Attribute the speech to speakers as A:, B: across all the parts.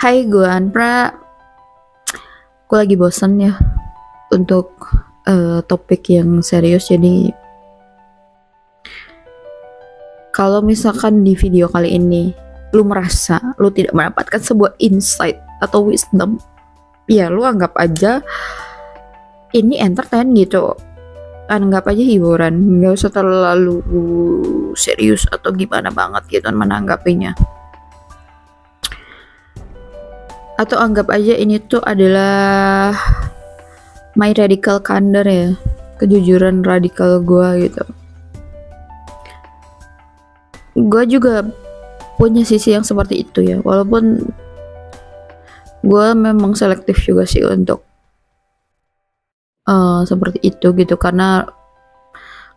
A: Hai, gue Anpra. Gue lagi bosen ya untuk topik yang serius. Jadi kalau misalkan di video kali ini lu merasa lu tidak mendapatkan sebuah insight atau wisdom, ya lu anggap aja ini entertain gitu. Anggap aja hiburan, nggak usah terlalu serius atau gimana banget gitu menanggapinya. Atau anggap aja ini tuh adalah my radical candor ya, kejujuran radikal gue gitu. Gue juga punya sisi yang seperti itu ya, walaupun gue memang selektif juga sih untuk seperti itu gitu, karena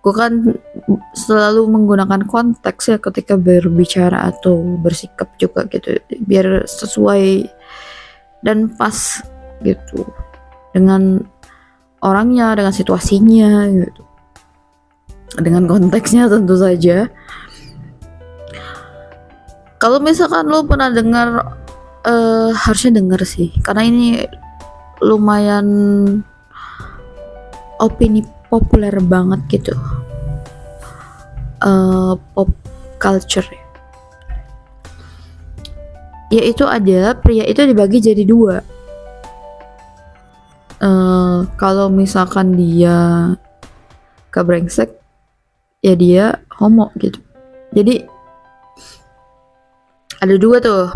A: gue kan selalu menggunakan konteks ya ketika berbicara atau bersikap juga gitu, biar sesuai dan pas gitu dengan orangnya, dengan situasinya gitu, dengan konteksnya tentu saja. Kalau misalkan lo pernah dengar, harusnya denger sih, karena ini lumayan opini populer banget gitu, pop culture, yaitu ada pria itu dibagi jadi dua. Kalau misalkan dia gak brengsek, ya dia homo gitu. Jadi ada dua tuh.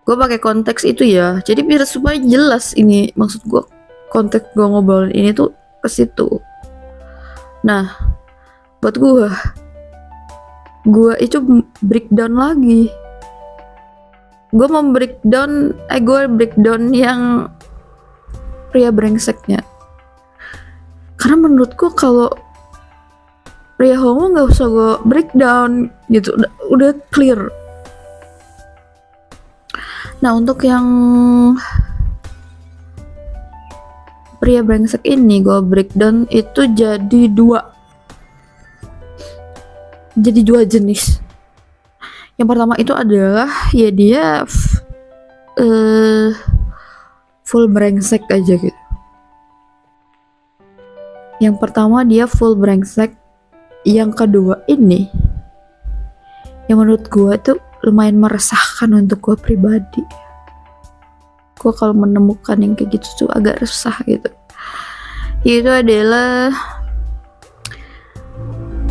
A: Gue pakai konteks itu ya, jadi biar supaya jelas ini maksud gue, konteks gue ngobrolin ini tuh ke situ. Nah, buat gue itu breakdown lagi. Gue breakdown yang pria brengseknya. Karena menurutku kalau pria homo nggak usah gue breakdown gitu, udah clear. Nah, untuk yang pria brengsek ini gue breakdown itu jadi dua jenis. Yang pertama itu adalah ya dia full brengsek aja gitu. Yang pertama dia full brengsek. Yang kedua ini yang menurut gue tuh lumayan meresahkan untuk gue pribadi. Gue kalau menemukan yang kayak gitu tuh agak resah gitu. Itu adalah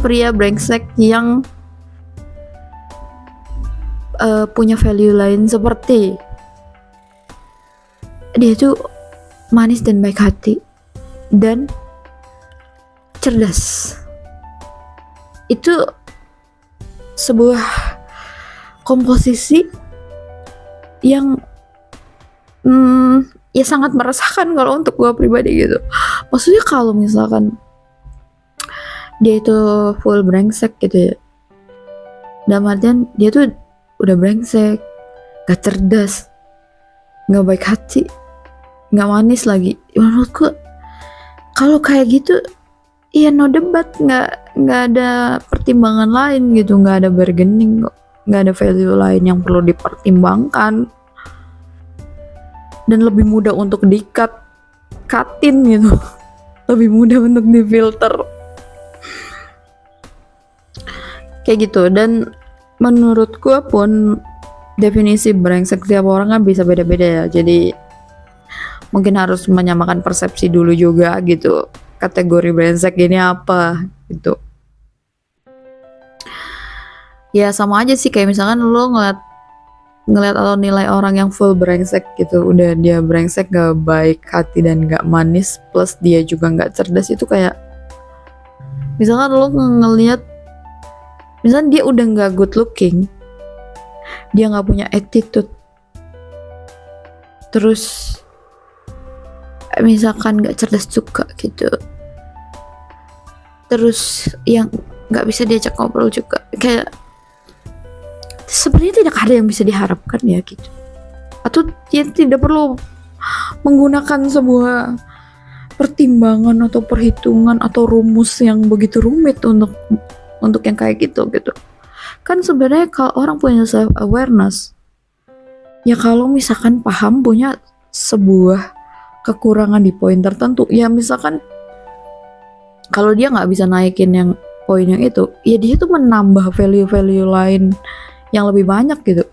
A: pria brengsek yang punya value lain, seperti dia tuh manis dan baik hati dan cerdas. Itu sebuah komposisi yang ya sangat meresahkan kalau untuk gue pribadi gitu. Maksudnya kalau misalkan dia itu full brengsek gitu ya, dalam artian dia tuh udah brengsek, gak cerdas, gak baik hati, gak manis lagi. Menurutku kalau kayak gitu, iya no debat, gak ada pertimbangan lain gitu, gak ada bargaining, gak ada value lain yang perlu dipertimbangkan, dan lebih mudah untuk katin gitu, lebih mudah untuk difilter kayak gitu. Dan menurut gue pun definisi brengsek tiap orang kan bisa beda-beda ya, jadi mungkin harus menyamakan persepsi dulu juga gitu, kategori brengsek ini apa gitu. Ya sama aja sih kayak misalkan lo ngeliat atau nilai orang yang full brengsek gitu, udah dia brengsek, gak baik hati dan gak manis, plus dia juga gak cerdas. Itu kayak misalkan lo ngeliat, misalkan dia udah gak good looking, dia gak punya attitude, terus misalkan gak cerdas juga gitu, terus yang gak bisa diajak ngobrol juga, kayak sebenarnya tidak ada yang bisa diharapkan ya gitu. Atau dia tidak perlu menggunakan sebuah pertimbangan atau perhitungan atau rumus yang begitu rumit untuk yang kayak gitu. Kan sebenarnya kalau orang punya self awareness, Ya kalau misalkan paham punya sebuah kekurangan di poin tertentu, ya misalkan kalau dia nggak bisa naikin yang poin yang itu, ya dia tuh menambah value-value lain yang lebih banyak gitu.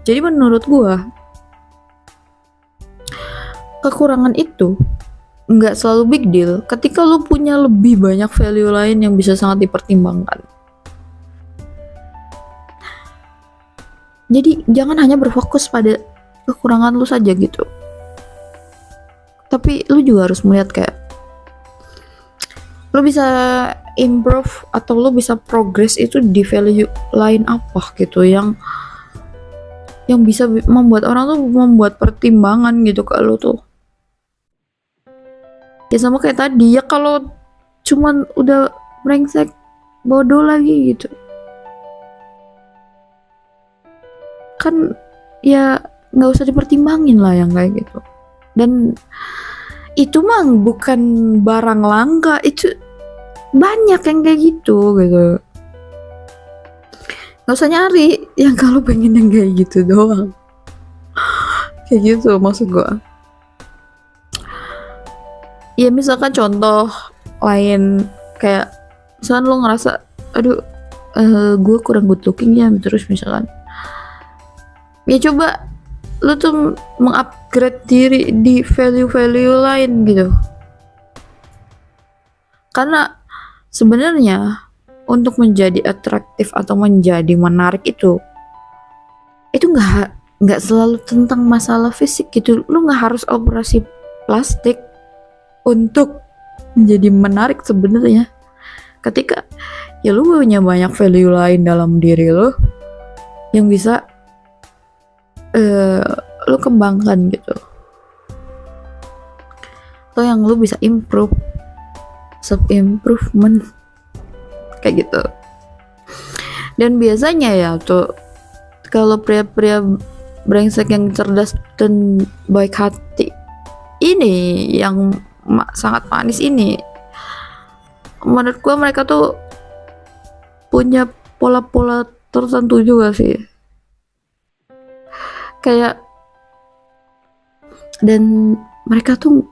A: Jadi menurut gua kekurangan itu nggak selalu big deal ketika lu punya lebih banyak value lain yang bisa sangat dipertimbangkan. Jadi jangan hanya berfokus pada kekurangan lu saja gitu, tapi lu juga harus melihat kayak lu bisa improve atau lu bisa progress itu di value lain apa gitu yang bisa membuat orang tuh membuat pertimbangan gitu ke lu tuh. Ya sama kayak tadi, ya kalau cuman udah brengsek bodoh lagi gitu kan, ya nggak usah dipertimbangin lah yang kayak gitu. Dan itu mah bukan barang langka, itu banyak yang kayak gitu. Nggak usah nyari yang kalau pengen yang kayak gitu doang. Kayak gitu maksud gua. Ya misalkan contoh lain kayak misalkan lo ngerasa aduh gue kurang good looking ya, terus misalkan ya coba lo tuh mengupgrade diri di value-value lain gitu. Karena sebenarnya untuk menjadi atraktif atau menjadi menarik itu nggak selalu tentang masalah fisik gitu. Lo nggak harus operasi plastik untuk menjadi menarik sebenarnya. Ketika ya lu punya banyak value lain dalam diri lo yang bisa lu kembangkan gitu, atau yang lu bisa improve, self improvement kayak gitu. Dan biasanya ya tuh kalau pria-pria brengsek yang cerdas dan baik hati ini, yang sangat manis ini, menurut gua mereka tuh punya pola-pola tertentu juga sih kayak, dan mereka tuh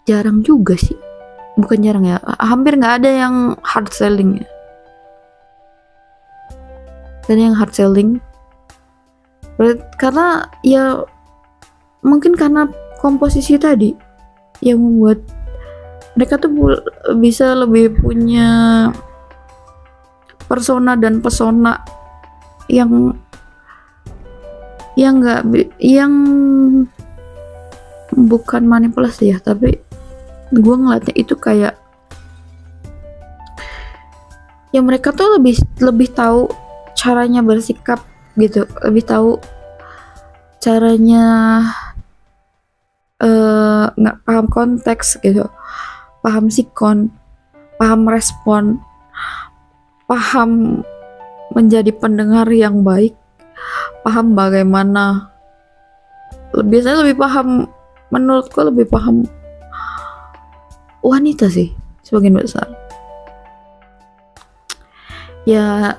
A: jarang juga sih, bukan jarang ya, hampir nggak ada yang hard selling ya. Dan yang hard selling karena ya mungkin karena komposisi tadi yang membuat mereka tuh bisa lebih punya persona dan pesona yang bukan manipulasi ya, tapi gue ngeliatnya itu kayak ya mereka tuh lebih tahu caranya bersikap gitu, lebih tahu caranya nggak paham konteks gitu, paham sikon, paham respon, paham menjadi pendengar yang baik, paham bagaimana, biasanya lebih paham, menurutku lebih paham wanita sih sebagian besar. Ya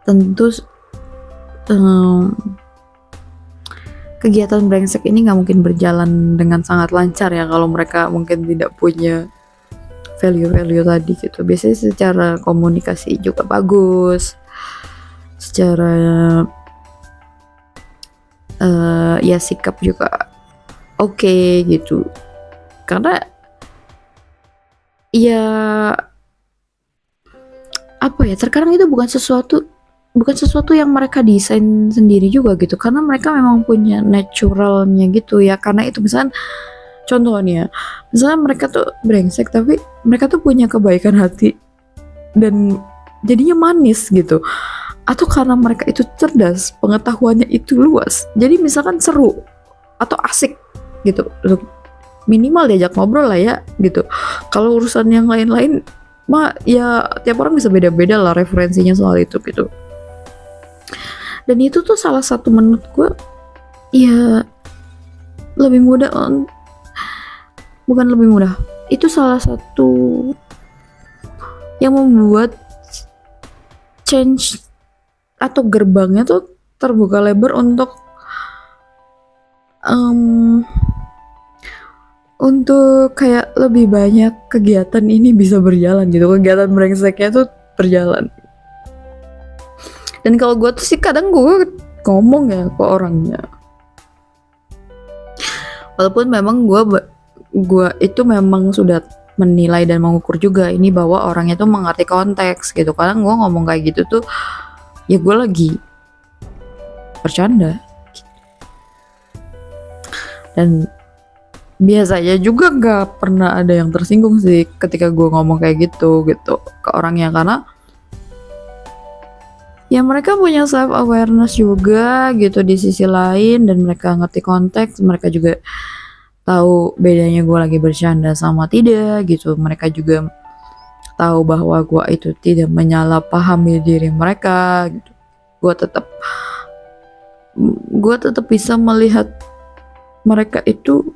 A: tentu kegiatan brengsek ini nggak mungkin berjalan dengan sangat lancar ya kalau mereka mungkin tidak punya value-value tadi gitu. Biasanya secara komunikasi juga bagus, secara ya sikap juga oke gitu. Karena ya apa ya, terkadang itu bukan sesuatu yang mereka desain sendiri juga gitu, karena mereka memang punya naturalnya gitu ya. Karena itu misalnya contohnya, misalnya mereka tuh brengsek tapi mereka tuh punya kebaikan hati dan jadinya manis gitu, atau karena mereka itu cerdas, pengetahuannya itu luas, jadi misalkan seru atau asik gitu, minimal diajak ngobrol lah ya gitu. Kalau urusan yang lain-lain mah ya tiap orang bisa beda-beda lah referensinya soal itu gitu. Dan itu tuh salah satu menurut gue ya lebih mudah, bukan lebih mudah, itu salah satu yang membuat change atau gerbangnya tuh terbuka lebar untuk Em, untuk kayak lebih banyak kegiatan ini bisa berjalan gitu, kegiatan brengseknya tuh berjalan. Dan kalau gue tuh sih kadang gue ngomong ya ke orangnya, walaupun memang gue itu memang sudah menilai dan mengukur juga ini bahwa orangnya tuh mengerti konteks gitu. Kadang gue ngomong kayak gitu tuh ya gue lagi bercanda, dan biasanya juga gak pernah ada yang tersinggung sih ketika gue ngomong kayak gitu ke orangnya, karena ya mereka punya self awareness juga gitu di sisi lain, dan mereka ngerti konteks, mereka juga tahu bedanya gue lagi bercanda sama tidak gitu. Mereka juga tahu bahwa gue itu tidak menyalahpahami diri mereka gitu. Gue tetap bisa melihat mereka itu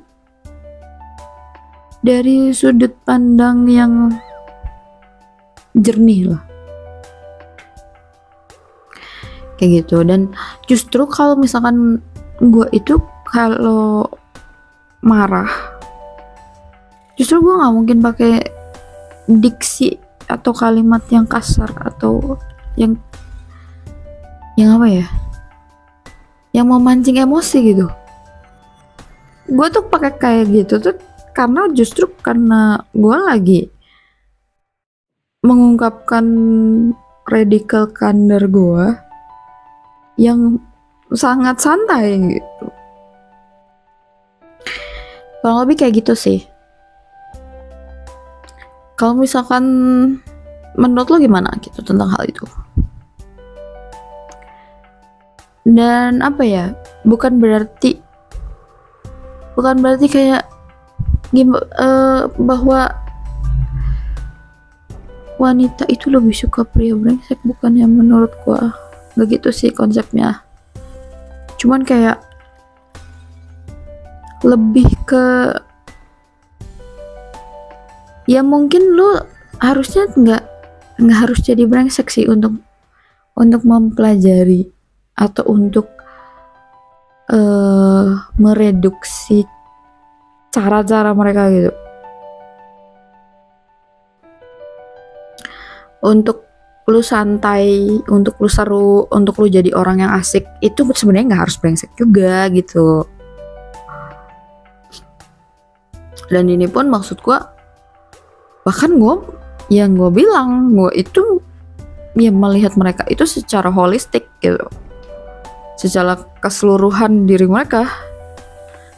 A: dari sudut pandang yang jernih lah, kayak gitu. Dan justru kalau misalkan gue itu kalau marah, justru gue nggak mungkin pakai diksi atau kalimat yang kasar atau yang apa ya, yang memancing emosi gitu. Gue tuh pakai kayak gitu tuh karena justru karena gue lagi mengungkapkan radical candor gue yang sangat santai gitu. Kurang lebih kayak gitu sih. Kalau misalkan menurut lo gimana gitu tentang hal itu? Dan apa ya, bukan berarti kayak bahwa wanita itu lebih suka pria brengsek, bukan ya, menurut gua gak gitu sih konsepnya. Cuman kayak lebih ke ya mungkin lu harusnya nggak harus jadi brengsek sih untuk mempelajari atau untuk mereduksi cara-cara mereka gitu, untuk lu santai, untuk lu seru, untuk lu jadi orang yang asik. Itu sebenarnya nggak harus brengsek juga gitu. Dan ini pun maksud gue, bahkan yang gue bilang, gue itu ya melihat mereka itu secara holistik gitu, secara keseluruhan diri mereka.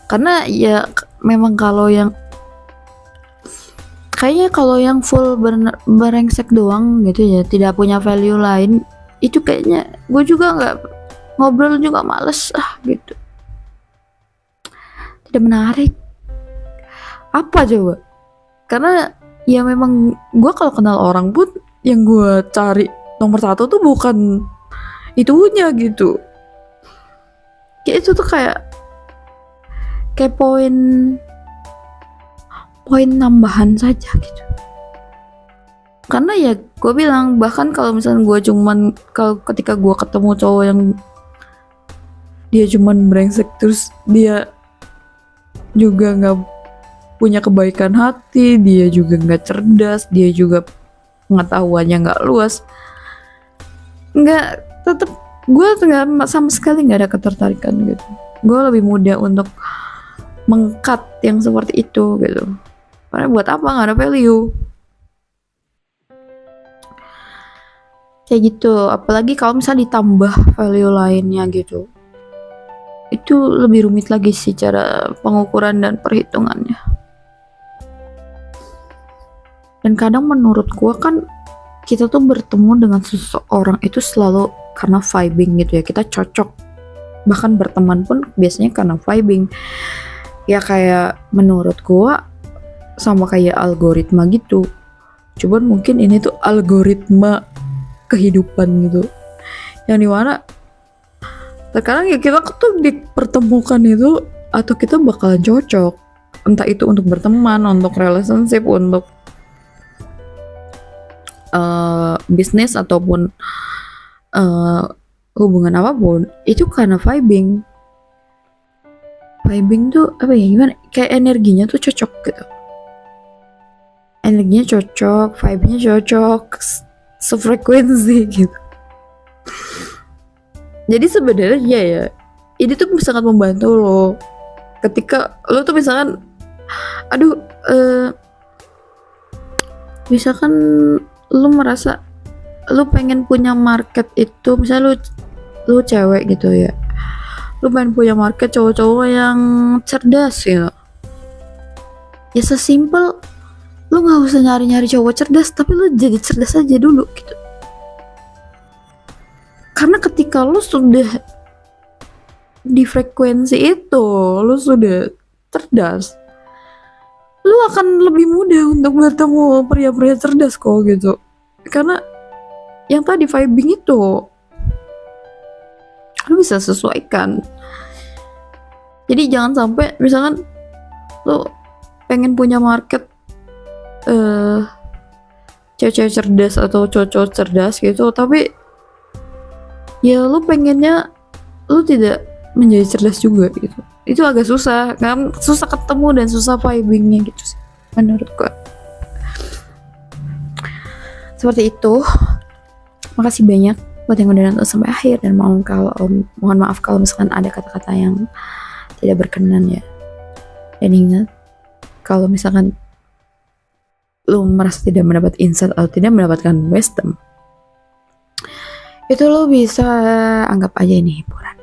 A: Karena ya memang kalau yang kayaknya kalau yang full brengsek doang gitu ya, tidak punya value lain, itu kayaknya gue juga nggak ngobrol juga males gitu, tidak menarik. Apa coba? Karena ya memang gue kalau kenal orang pun yang gue cari nomor satu tuh bukan itunya gitu. Ya itu tuh kayak poin tambahan saja gitu. Karena ya gue bilang, bahkan kalau misalnya gue ketika gue ketemu cowok yang dia cuman brengsek, terus dia juga nggak punya kebaikan hati, dia juga nggak cerdas, dia juga pengetahuannya nggak luas, tetap gue nggak sama sekali nggak ada ketertarikan gitu. Gue lebih mudah untuk mengkat yang seperti itu gitu, karena buat apa, nggak ada value kayak gitu. Apalagi kalau misalnya ditambah value lainnya gitu, itu lebih rumit lagi sih cara pengukuran dan perhitungannya. Dan kadang menurut gue kan, kita tuh bertemu dengan seseorang itu selalu karena vibing gitu ya, kita cocok. Bahkan berteman pun biasanya karena vibing. Ya kayak menurut gue sama kayak algoritma gitu. Cuman mungkin ini tuh algoritma kehidupan gitu, yang dimana terkadang ya kita tuh dipertemukan itu atau kita bakalan cocok, entah itu untuk berteman, untuk relationship, untuk bisnis ataupun hubungan apapun, itu karena vibing. vibing tuh apa ya, gimana, kayak energinya tuh cocok gitu, energinya cocok, vibe-nya cocok, sefrekuensi gitu. Jadi sebenarnya ya ini tuh sangat membantu lo ketika lo tuh misalkan, aduh, misalkan lo merasa lo pengen punya market itu, misalnya lo cewek gitu ya, lo pengen punya market cowok-cowok yang cerdas ya, ya sesimpel lo nggak usah nyari-nyari cowok cerdas, tapi lo jadi cerdas aja dulu gitu. Karena ketika lo sudah di frekuensi itu, lo sudah cerdas, lo akan lebih mudah untuk bertemu pria-pria cerdas kok gitu. Karena yang tadi vibing itu lo bisa sesuaikan. Jadi jangan sampai misalkan lo pengen punya market cewek-cewek cerdas atau cowok cerdas gitu, tapi ya lo pengennya lo tidak menjadi cerdas juga gitu. Itu agak susah kan, susah ketemu dan susah vibingnya gitu sih menurut gue. Seperti itu. Makasih banyak buat yang udah nonton sampai akhir, dan mohon maaf kalau misalkan ada kata-kata yang tidak berkenan ya. Dan ingat, kalau misalkan lo merasa tidak mendapat insight atau tidak mendapatkan wisdom, itu lo bisa anggap aja ini hiburan.